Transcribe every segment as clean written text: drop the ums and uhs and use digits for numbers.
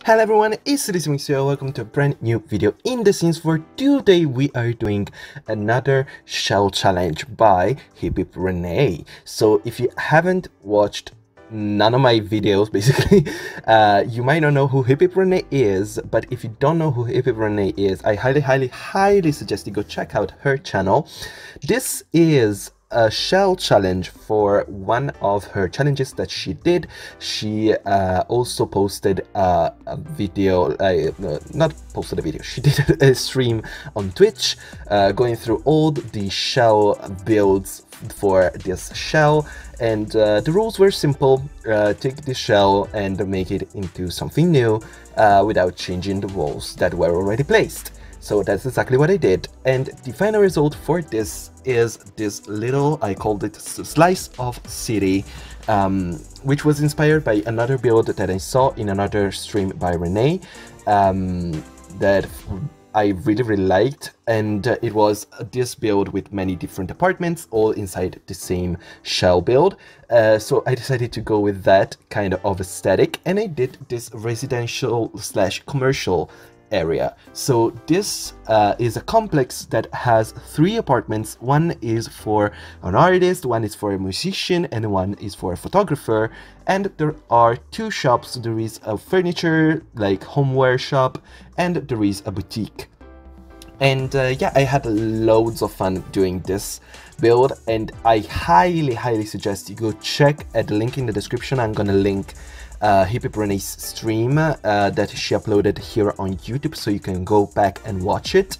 Hello everyone, it's Simmuz here. Welcome to a brand new video in the Sims. For today we are doing another shell challenge by hiphiprenee. So if you haven't watched none of my videos, basically, you might not know who hiphiprenee is, but if you don't know who hiphiprenee is, I highly suggest you go check out her channel. This is a shell challenge for one of her challenges that she did. She also posted a video, not posted a video, she did a stream on Twitch going through all the shell builds for this shell, and the rules were simple. Take the shell and make it into something new without changing the walls that were already placed. So that's exactly what I did, and the final result for this is this little, I called it slice of city, which was inspired by another build that I saw in another stream by Renee, that I really liked, and it was this build with many different apartments all inside the same shell build. So I decided to go with that kind of aesthetic, and I did this residential / commercial area. So this is a complex that has 3 apartments. One is for an artist, one is for a musician, and one is for a photographer. And there are 2 shops. There is a furniture, like homeware shop, and there is a boutique. And yeah, I had loads of fun doing this build, and I highly suggest you go check at the link in the description. I'm gonna link hiphiprenee's stream that she uploaded here on YouTube, so you can go back and watch it.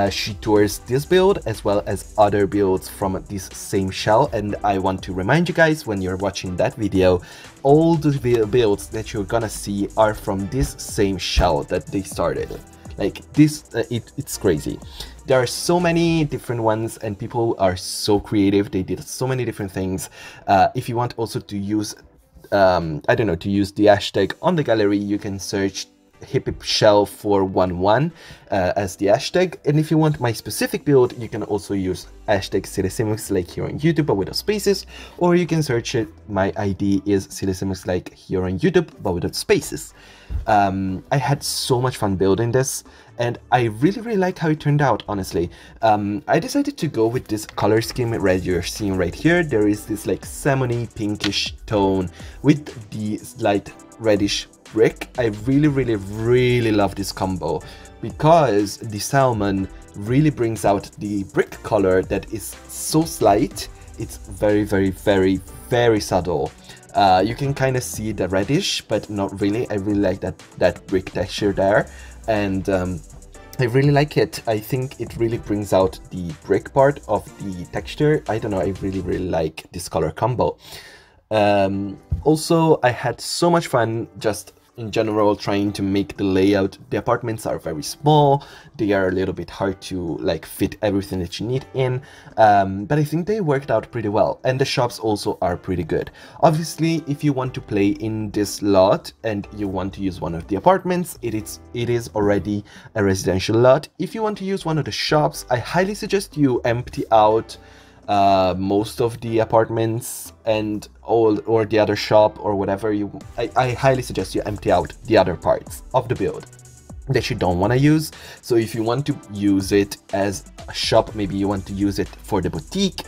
She tours this build as well as other builds from this same shell, and I want to remind you guys, when you're watching that video, all the builds that you're gonna see are from this same shell that they started. Like this, it's crazy. There are so many different ones, and people are so creative. They did so many different things. If you want also to use I don't know, to use the hashtag on the gallery, you can search hiphipshell411 as the hashtag. And if you want my specific build, you can also use hashtag Simmuz like here on YouTube but without spaces, or you can search it. My ID is Simmuz like here on YouTube but without spaces. I had so much fun building this, and I really like how it turned out, honestly. I decided to go with this color scheme red you're seeing right here. There is this like salmony pinkish tone with the light reddish brick. I really love this combo, because the salmon really brings out the brick color that is so slight. It's very subtle. You can kind of see the reddish, but not really. I really like that brick texture there, and I really like it. I think it really brings out the brick part of the texture. I don't know, I really like this color combo. Also, I had so much fun just in general trying to make the layout. The apartments are very small, they are a little bit hard to like fit everything that you need in, but I think they worked out pretty well, and the shops also are pretty good. Obviously, if you want to play in this lot and you want to use one of the apartments, it is already a residential lot. If you want to use one of the shops, I highly suggest you empty out most of the apartments and all, or the other shop or whatever. I highly suggest you empty out the other parts of the build that you don't want to use. So if you want to use it as a shop, maybe you want to use it for the boutique,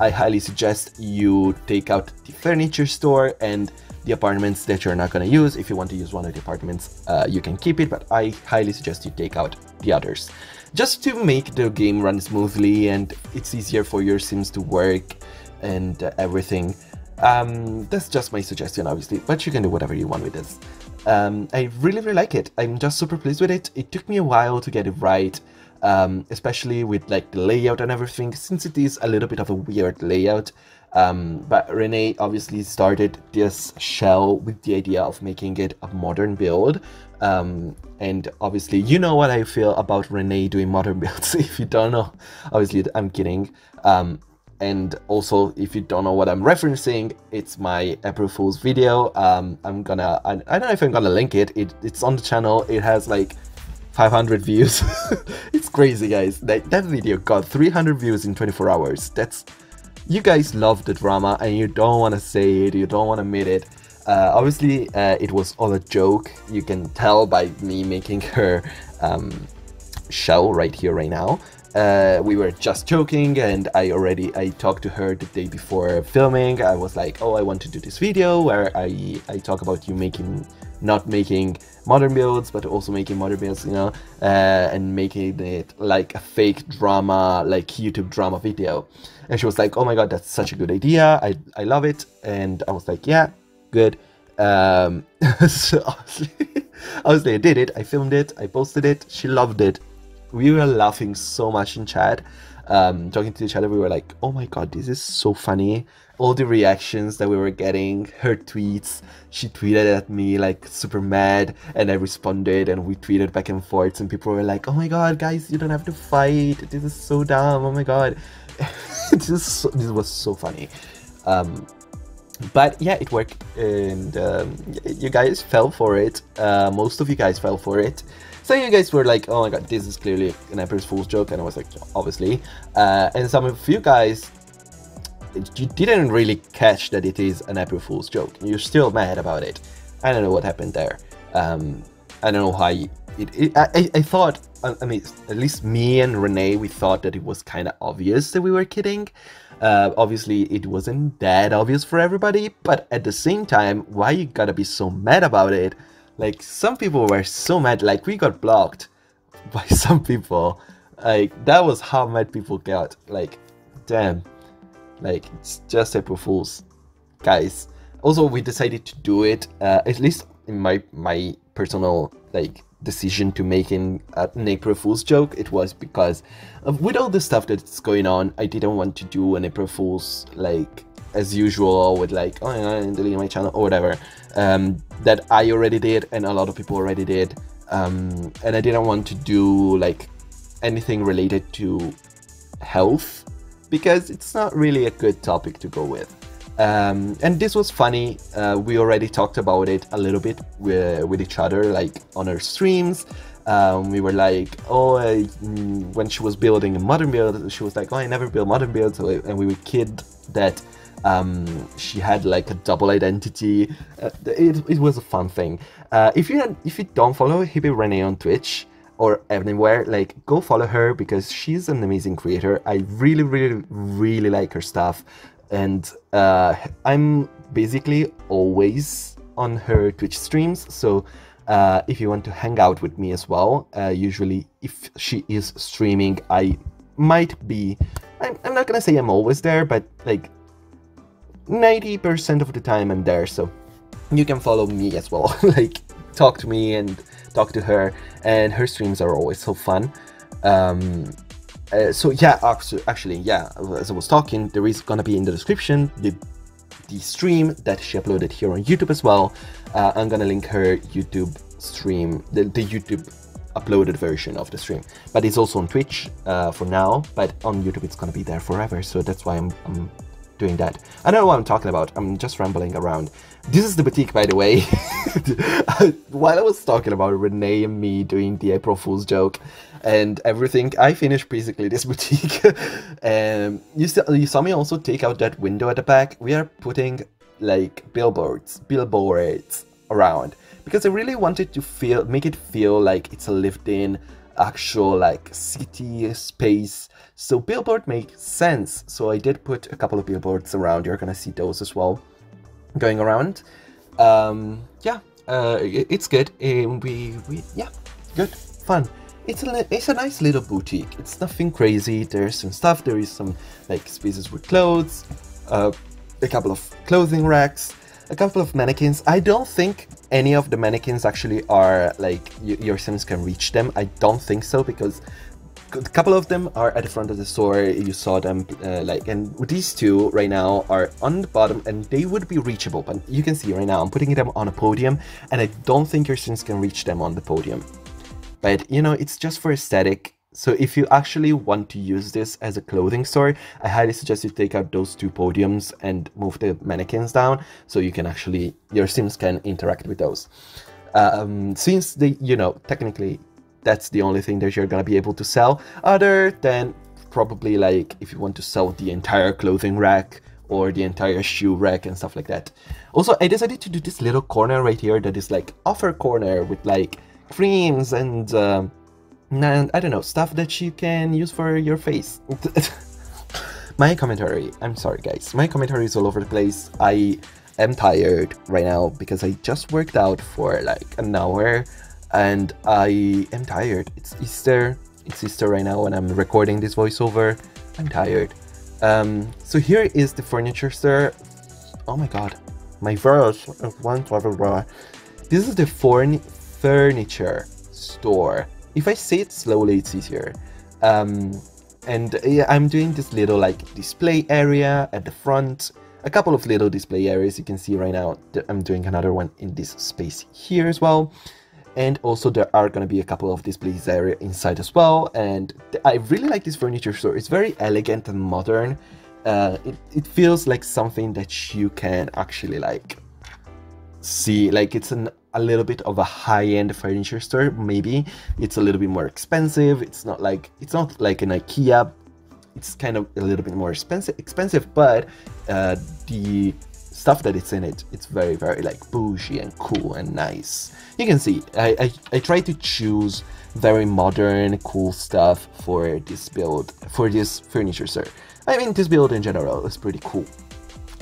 I highly suggest you take out the furniture store and the apartments that you're not going to use. If you want to use one of the apartments, you can keep it, but I highly suggest you take out the others, just to make the game run smoothly and it's easier for your Sims to work and everything. That's just my suggestion, obviously, but you can do whatever you want with this. I really like it. I'm just super pleased with it. It took me a while to get it right, especially with like the layout and everything, since it is a little bit of a weird layout. But Renee obviously started this shell with the idea of making it a modern build. And obviously, you know what I feel about Renee doing modern builds. If you don't know, obviously I'm kidding. And also, if you don't know what I'm referencing, it's my April Fool's video. I don't know if I'm gonna link it. It's on the channel. It has like 500 views. It's crazy, guys. That video got 300 views in 24 hours. You guys love the drama and you don't want to say it, you don't want to admit it. Obviously, it was all a joke. You can tell by me making her shell right here, right now. We were just joking, and I talked to her the day before filming. I was like, oh, I want to do this video where I talk about you not making modern builds, but also making modern builds, you know, and making it like a fake drama, like YouTube drama video. And she was like, oh my god, that's such a good idea. I love it. And I was like, yeah, good. So obviously I did it. I filmed it. I posted it. She loved it. We were laughing so much in chat, talking to each other. We were like, oh my god, this is so funny. All the reactions that we were getting, her tweets, she tweeted at me like super mad, and I responded, and we tweeted back and forth, and people were like, oh my god, guys, you don't have to fight, this is so dumb, oh my god. This was so funny. But yeah, it worked, and you guys fell for it. Most of you guys fell for it. So you guys were like, oh my god, this is clearly an April Fool's joke, and I was like, obviously. And some of you guys, you didn't really catch that it is an April Fool's joke. You're still mad about it. I don't know what happened there. I don't know why. I thought, I mean, at least me and Renee, we thought that it was kind of obvious that we were kidding. Obviously, it wasn't that obvious for everybody, but at the same time, why you gotta be so mad about it? Like, some people were so mad, like, we got blocked by some people. Like, that was how mad people got. Like, damn. Like, it's just April Fool's, guys. Also, we decided to do it, at least in my personal, like, decision to make an April Fool's joke. It was because with all the stuff that's going on, I didn't want to do an April Fool's, like, as usual, with like, oh yeah, I'm deleting my channel or whatever, that I already did and a lot of people already did, and I didn't want to do like anything related to health, because it's not really a good topic to go with. And this was funny. We already talked about it a little bit with each other, like on our streams. We were like, oh, when she was building a modern build, she was like, oh, I never build modern builds, and we would kid that she had like a double identity. It was a fun thing. If you don't follow hiphiprenee on Twitch or anywhere, like, go follow her, because she's an amazing creator. I really like her stuff. And I'm basically always on her Twitch streams, so if you want to hang out with me as well, usually if she is streaming, I might be, I'm not gonna say I'm always there, but like 90% of the time I'm there, so you can follow me as well. Like, talk to me and talk to her, and her streams are always so fun. So yeah, actually, yeah, as I was talking, there is gonna be in the description the stream that she uploaded here on YouTube as well. I'm gonna link her YouTube stream, the YouTube uploaded version of the stream, but it's also on Twitch for now, but on YouTube it's gonna be there forever, so that's why I'm doing that. I don't know what I'm talking about, I'm just rambling around. This is the boutique, by the way. While I was talking about Renee and me doing the April Fool's joke and everything, I finished basically this boutique. You saw me also take out that window at the back. We are putting like billboards around, because I really wanted to make it feel like it's a lived-in actual like city space. So billboard makes sense. So I did put a couple of billboards around. You're gonna see those as well going around. Yeah, it's good. Yeah, good, fun. It's a nice little boutique. It's nothing crazy. There's some stuff. There is some like spaces with clothes, a couple of clothing racks, a couple of mannequins. I don't think any of the mannequins actually are like your Sims can reach them. I don't think so, because a couple of them are at the front of the store. You saw them like, and these two right now are on the bottom, and they would be reachable, but you can see right now I'm putting them on a podium, and I don't think your Sims can reach them on the podium. But you know, it's just for aesthetic. So if you actually want to use this as a clothing store, I highly suggest you take out those two podiums and move the mannequins down, so you can actually, your Sims can interact with those. Since they, you know, technically that's the only thing that you're gonna be able to sell, other than probably like if you want to sell the entire clothing rack or the entire shoe rack and stuff like that. Also, I decided to do this little corner right here that is like offer corner with like creams and I don't know, stuff that you can use for your face. My commentary, I'm sorry guys, my commentary is all over the place. I am tired right now because I just worked out for like an hour and I am tired. It's Easter right now when I'm recording this voiceover. I'm tired. So here is the furniture store. Oh my god, my verse one blah. This is the furniture store. If I say it slowly, it's easier. And yeah, I'm doing this little like display area at the front, a couple of little display areas. You can see right now that I'm doing another one in this space here as well. And also there are going to be a couple of displays area inside as well. And I really like this furniture store. It's very elegant and modern. It feels like something that you can actually like see, like it's a little bit of a high-end furniture store. Maybe it's a little bit more expensive. It's not like an IKEA. It's kind of a little bit more expensive, but the stuff that it's in it, it's very like bougie and cool and nice. You can see I try to choose very modern, cool stuff for this build, for this furniture store. I mean, this build in general is pretty cool.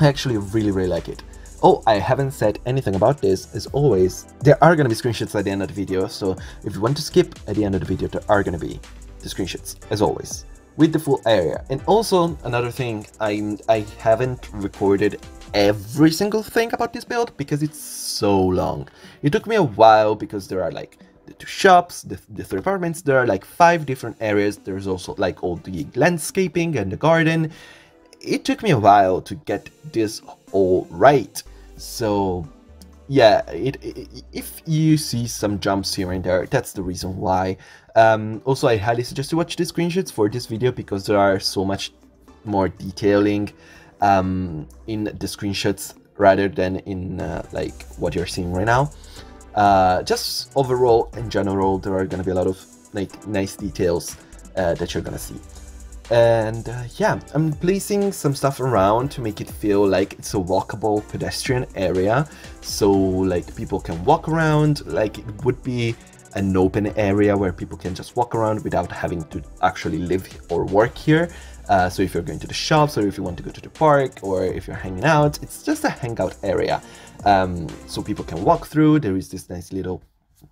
I actually really like it. Oh, I haven't said anything about this. As always, there are going to be screenshots at the end of the video, so if you want to skip at the end of the video, there are going to be the screenshots, as always, with the full area. And also, another thing, I haven't recorded every single thing about this build because it's so long. It took me a while because there are like the 2 shops, the 3 apartments, there are like 5 different areas. There's also like all the landscaping and the garden. It took me a while to get this all right. So yeah, if you see some jumps here and there, that's the reason why. Also, I highly suggest to watch the screenshots for this video because there are so much more detailing in the screenshots rather than in like what you're seeing right now. Just overall, in general, there are gonna be a lot of like nice details that you're gonna see. And yeah, I'm placing some stuff around to make it feel like it's a walkable pedestrian area, so like people can walk around like it would be an open area where people can just walk around without having to actually live or work here. So if you're going to the shops, or if you want to go to the park, or if you're hanging out, it's just a hangout area, so people can walk through. There is this nice little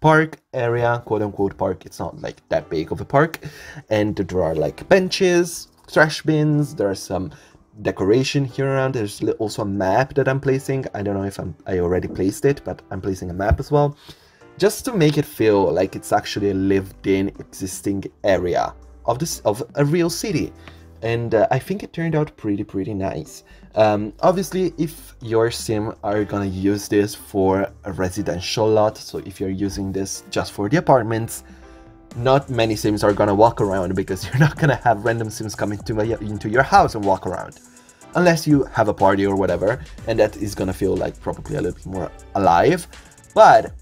park area, quote-unquote park. It's not like that big of a park, and there are like benches, trash bins, there are some decoration here around. There's also a map that I'm placing. I don't know if I already placed it, but I'm placing a map as well, just to make it feel like it's actually a lived-in existing area of a real city. And I think it turned out pretty nice. Obviously, if your sim are gonna use this for a residential lot, so if you're using this just for the apartments, not many sims are gonna walk around, because you're not gonna have random sims come into your house and walk around, unless you have a party or whatever, and that is gonna feel like probably a little bit more alive. But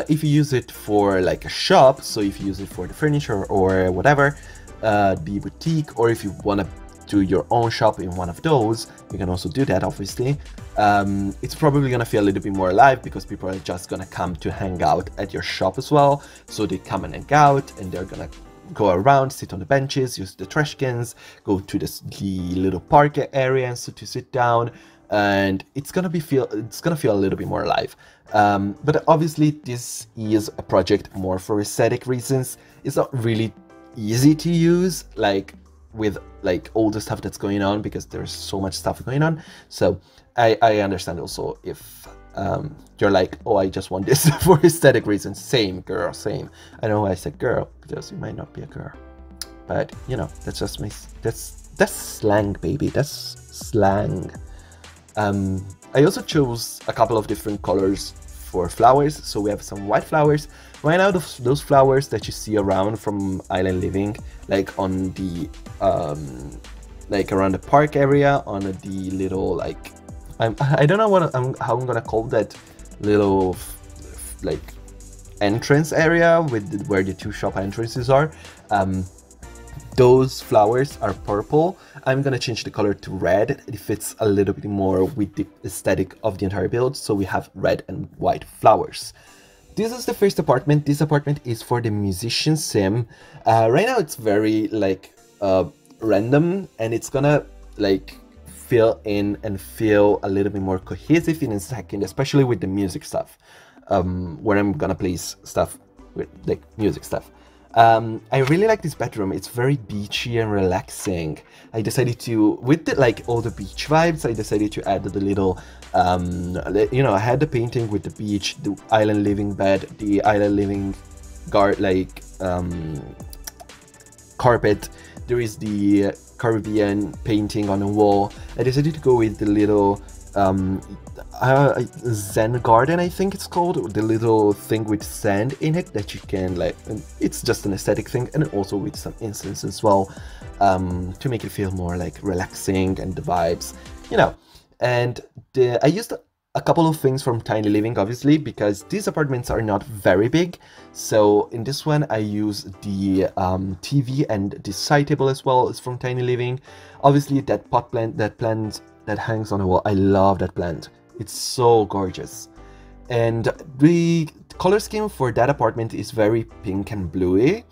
if you use it for like a shop, so if you use it for the furniture or whatever, the boutique, or if you want to do your own shop in one of those, you can also do that, obviously. It's probably going to feel a little bit more alive, because people are just going to come to hang out at your shop as well. So they come and hang out, and they're going to go around, sit on the benches, use the trash cans, go to the little park area to sit down, and it's gonna feel a little bit more alive. But obviously this is a project more for aesthetic reasons. It's not really easy to use, like with like all the stuff that's going on, because there's so much stuff going on. So I understand also if you're like, oh, I just want this for aesthetic reasons. Same, girl, same. I know I said girl because you might not be a girl, but you know, that's just that's slang, baby. That's slang. I also chose a couple of different colors for flowers. So we have some white flowers. Right now, those flowers that you see around from Island Living, like on the like around the park area, on the little like I don't know how I'm gonna call that little like entrance area with where the two shop entrances are. those flowers are purple. I'm gonna change the color to red. It fits a little bit more with the aesthetic of the entire build. So we have red and white flowers. This is the first apartment. This apartment is for the musician sim. Right now it's very like random, and it's gonna like fill in and feel a little bit more cohesive in a second, especially with the music stuff, where I'm gonna place stuff with like music stuff. I really like this bedroom. It's very beachy and relaxing. I decided to, with the, like all the beach vibes, I decided to add the little, you know, I had the painting with the beach, the island living bed, the island living carpet. There is the Caribbean painting on the wall. I decided to go with the little Zen garden, I think it's called, the little thing with sand in it that you can like, it's just an aesthetic thing, and also with some incense as well, to make it feel more like relaxing and the vibes, you know. And I used a couple of things from Tiny Living, obviously, because these apartments are not very big. So in this one, I use the TV and the side table as well as from Tiny Living. Obviously, that pot plant, that plant that hangs on the wall, I love that plant. It's so gorgeous. And the color scheme for that apartment is very pink and bluey.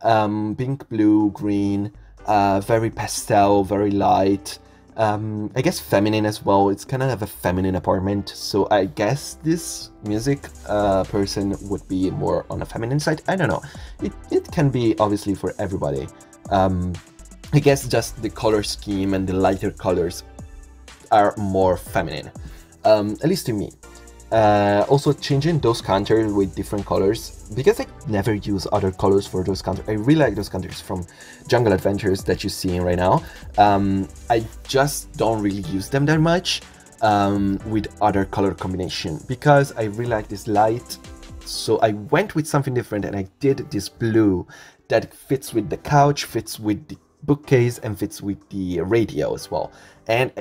Pink, blue, green, very pastel, very light. I guess feminine as well. It's kind of a feminine apartment, so I guess this music person would be more on a feminine side. I don't know. It can be obviously for everybody. I guess just the color scheme and the lighter colors are more feminine, at least to me. Also changing those counters with different colors, because I never use other colors for those counters. I really like those counters from Jungle Adventures that you're seeing right now. I just don't really use them that much with other color combination, because I really like this light. So I went with something different, and I did this blue that fits with the couch, fits with the bookcase, and fits with the radio as well. And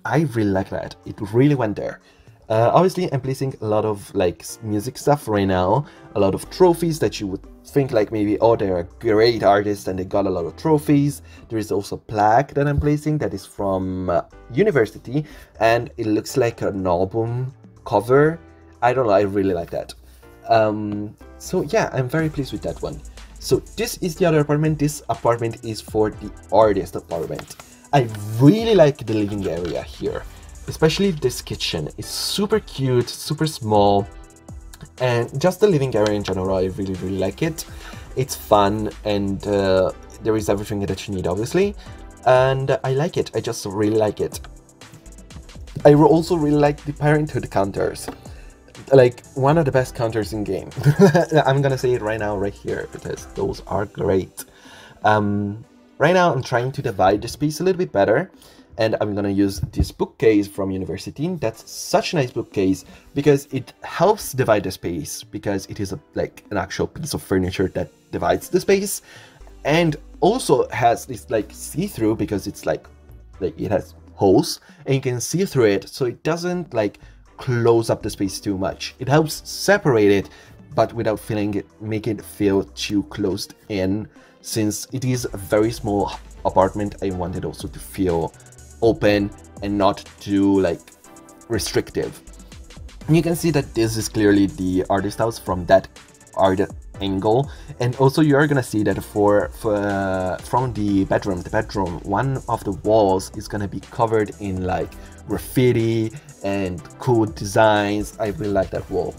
I really like that. It really went there. Obviously, I'm placing a lot of like music stuff right now, a lot of trophies that you would think like maybe, oh, they're a great artist and they got a lot of trophies. There is also a plaque that I'm placing that is from university, and it looks like an album cover. I don't know, I really like that. So yeah, I'm very pleased with that one. So this is the other apartment. This apartment is for the artist apartment. I really like the living area here. Especially this kitchen is super cute, super small, and just the living area in general, I really like it. It's fun, and there is everything that you need, obviously, and I like it. I just really like it. I also really like the parenthood counters, like one of the best counters in game. I'm gonna say it right now, right here, because those are great. Right now I'm trying to divide the space a little bit better. And I'm gonna use this bookcase from university. That's such a nice bookcase because it helps divide the space, because it is like an actual piece of furniture that divides the space, and also has this like see-through, because it's like it has holes and you can see through it, so it doesn't like close up the space too much. It helps separate it, but without make it feel too closed in. Since it is a very small apartment, I wanted also to feel open and not too like restrictive. And you can see that this is clearly the artist house from that art angle, and also you are gonna see that from the bedroom, one of the walls is gonna be covered in like graffiti and cool designs. I really like that wall.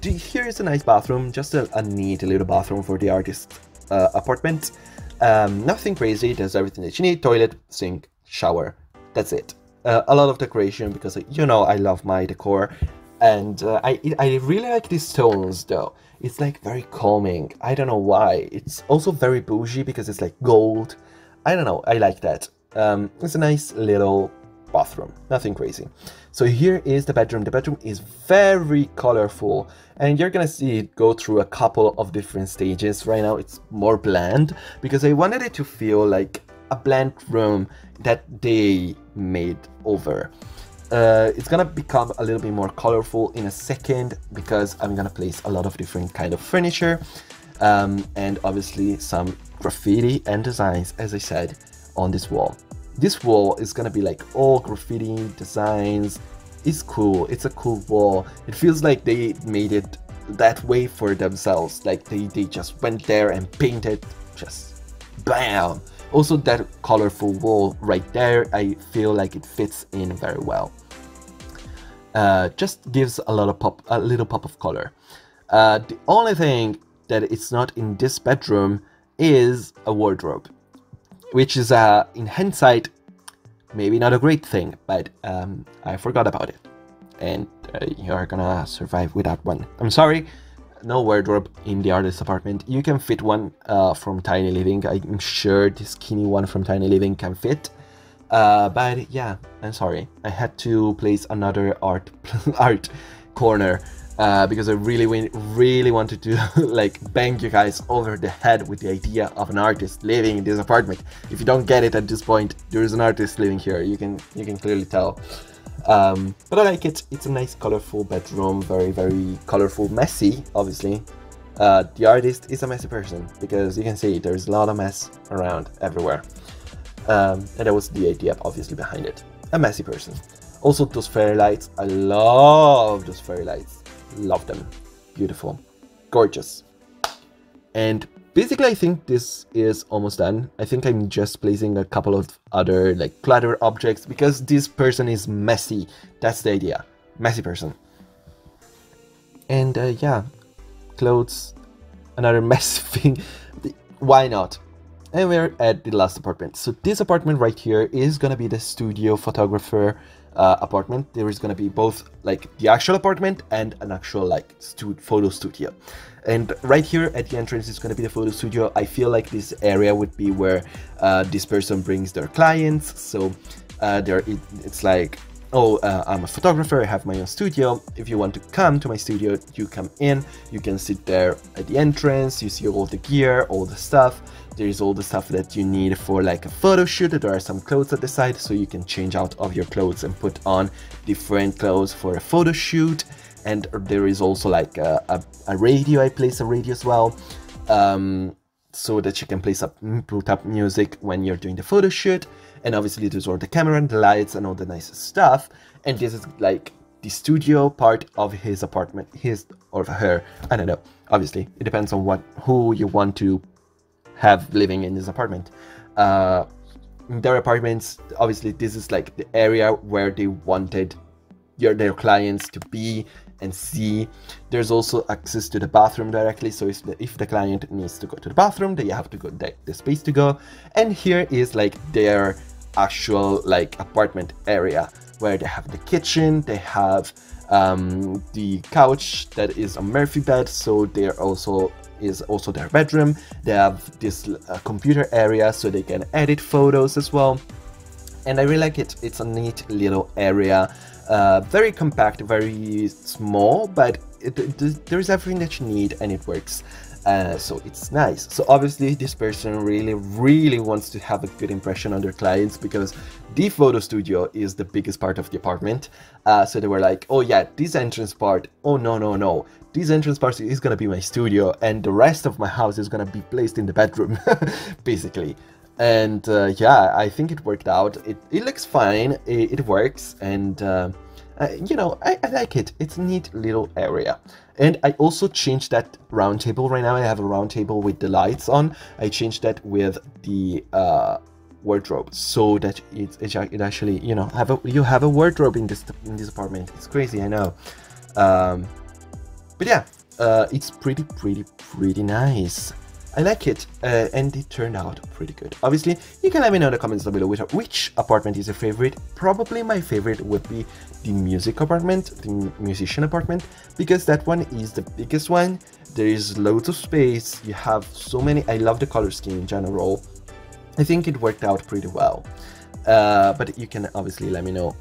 Here is a nice bathroom, just a neat little bathroom for the artist apartment. Nothing crazy, there's everything that you need: toilet, sink, shower, that's it. A lot of decoration, because you know I love my decor, and I really like these tones though. It's like very calming. I don't know why. It's also very bougie because it's like gold. I don't know, I like that. It's a nice little bathroom, nothing crazy. So here is the bedroom. The bedroom is very colorful, and you're gonna see it go through a couple of different stages. Right now it's more bland because I wanted it to feel like a bland room that they made over. It's gonna become a little bit more colorful in a second because I'm gonna place a lot of different kind of furniture. and obviously some graffiti and designs, as I said, on this wall. This wall is gonna be like all graffiti designs. It's cool. It's a cool wall. It feels like they made it that way for themselves. Like they just went there and painted, just bam. Also, that colorful wall right there, I feel like it fits in very well. Just gives a little pop of color. The only thing that it's not in this bedroom is a wardrobe, which is in hindsight maybe not a great thing, but I forgot about it, and you're gonna survive without one. I'm sorry, no wardrobe in the artist apartment. You can fit one from Tiny Living. I'm sure the skinny one from Tiny Living can fit, but yeah, I'm sorry, I had to place another art corner because I really wanted to like bang you guys over the head with the idea of an artist living in this apartment. If you don't get it at this point, there is an artist living here. You can clearly tell. But I like it. It's a nice colorful bedroom, very colorful, messy, obviously. The artist is a messy person, because you can see there's a lot of mess around everywhere. And that was the idea obviously behind it. A messy person. Also, those fairy lights, I love those fairy lights. Love them. Beautiful. Gorgeous. And basically I think this is almost done. I think I'm just placing a couple of other like clutter objects because this person is messy. That's the idea. Messy person. And yeah, clothes, another messy thing. Why not? And we're at the last apartment. So this apartment right here is gonna be the studio photographer apartment. There is gonna be both like the actual apartment and an actual like photo studio. And right here at the entrance is gonna be the photo studio. I feel like this area would be where this person brings their clients. So it's like, oh, I'm a photographer, I have my own studio. If you want to come to my studio, you come in, you can sit there at the entrance, you see all the gear, all the stuff. There's all the stuff that you need for like a photo shoot. There are some clothes at the side, so you can change out of your clothes and put on different clothes for a photo shoot. And there is also like a radio. I place a radio as well, so that you can put up music when you're doing the photo shoot. And obviously there's all the camera and the lights and all the nice stuff. And this is like the studio part of his apartment, his or her, I don't know. Obviously it depends on who you want to have living in this apartment. Their apartments, obviously this is like the area where they wanted their clients to be and see. There's also access to the bathroom directly, so if the client needs to go to the bathroom, they have to go the space to go. And here is like their actual like apartment area where they have the kitchen, they have the couch that is a Murphy bed, so there is also their bedroom. They have this computer area so they can edit photos as well. And I really like it. It's a neat little area, very compact, very small, but there is everything that you need and it works. So it's nice. So obviously this person really wants to have a good impression on their clients, because the photo studio is the biggest part of the apartment. So they were like, oh yeah, this entrance part, oh no, this entrance part is gonna be my studio and the rest of my house is gonna be placed in the bedroom, basically. And yeah, I think it worked out. It looks fine, it works, and you know, I like it. It's a neat little area. And I also changed that round table. Right now I have a round table with the lights on. I changed that with the wardrobe, so that it actually, you know, you have a wardrobe in this apartment. It's crazy, I know. But yeah, it's pretty nice. I like it, and it turned out pretty good. Obviously, you can let me know in the comments down below which apartment is your favorite. Probably my favorite would be the music apartment, the musician apartment, because that one is the biggest one. There is loads of space. You have so many. I love the color scheme in general. I think it worked out pretty well. But you can obviously let me know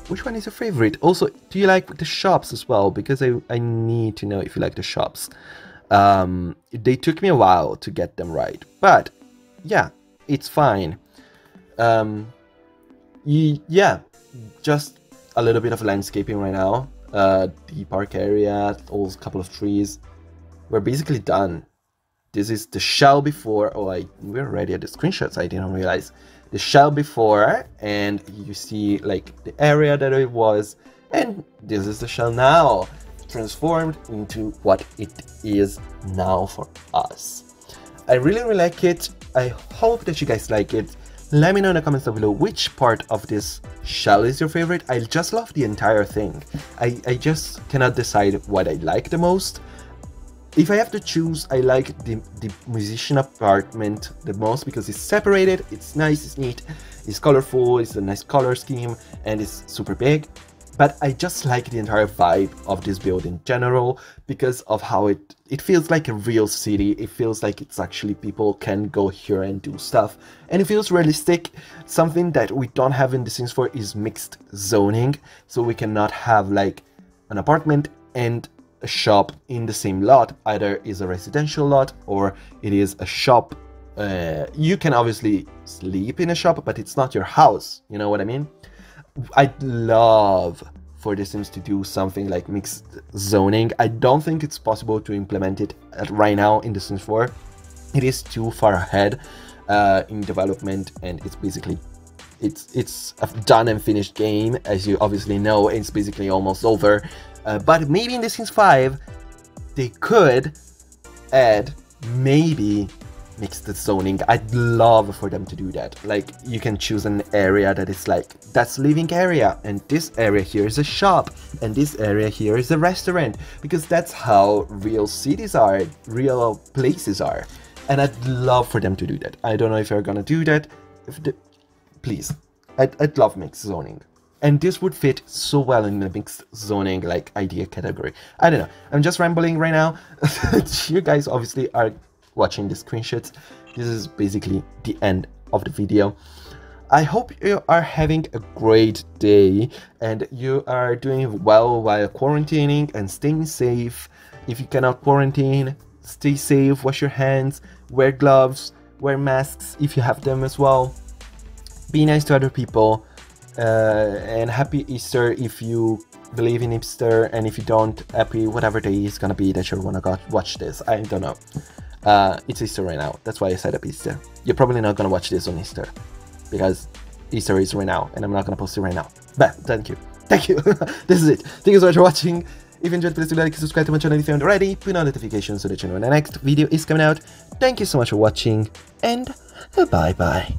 which one is your favorite. Also, do you like the shops as well? Because I need to know if you like the shops. They took me a while to get them right, but yeah, it's fine. Yeah, just a little bit of landscaping right now. The park area, a couple of trees. we're basically done. This is the shell before. Oh, we're already at the screenshots. I didn't realize the shell before, and you see like the area that it was, and this is the shell now, transformed into what it is now for us. I really like it. I hope that you guys like it. Let me know in the comments down below which part of this shell is your favorite. I just love the entire thing. I just cannot decide what I like the most. If I have to choose, I like the musician apartment the most because it's separated, it's nice, it's neat, it's colorful, it's a nice color scheme, and it's super big. But I just like the entire vibe of this build in general because of how it feels like a real city. It feels like it's actually people can go here and do stuff. And it feels realistic. Something that we don't have in The Sims 4 is mixed zoning. So we cannot have like an apartment and a shop in the same lot. Either is a residential lot or it is a shop. You can obviously sleep in a shop, but it's not your house. You know what I mean? I'd love for The Sims to do something like mixed zoning. I don't think it's possible to implement it right now in The Sims 4. It is too far ahead in development, and it's basically it's a done and finished game, as you obviously know. It's basically almost over. But maybe in The Sims 5 they could add maybe mixed zoning. I'd love for them to do that. Like, you can choose an area that is like, that's living area, and this area here is a shop, and this area here is a restaurant, because that's how real cities are, real places are. And I'd love for them to do that. I don't know if they're gonna do that. Please, I'd love mixed zoning. And this would fit so well in the mixed zoning like idea category. I don't know, I'm just rambling right now. You guys obviously are watching the screenshots. This is basically the end of the video. I hope you are having a great day and you are doing well while quarantining and staying safe. If you cannot quarantine, stay safe, wash your hands, wear gloves, wear masks if you have them as well. Be nice to other people, and happy Easter if you believe in Easter, and if you don't, happy whatever day is gonna be that you wanna go watch this. I don't know. It's Easter right now. That's why I said up Easter. You're probably not gonna watch this on Easter because Easter is right now and I'm not gonna post it right now. But thank you. Thank you. This is it. Thank you so much for watching. If you enjoyed, please do like and subscribe to my channel if you haven't already. Put on notifications so that you know when the next video is coming out. Thank you so much for watching, and bye bye.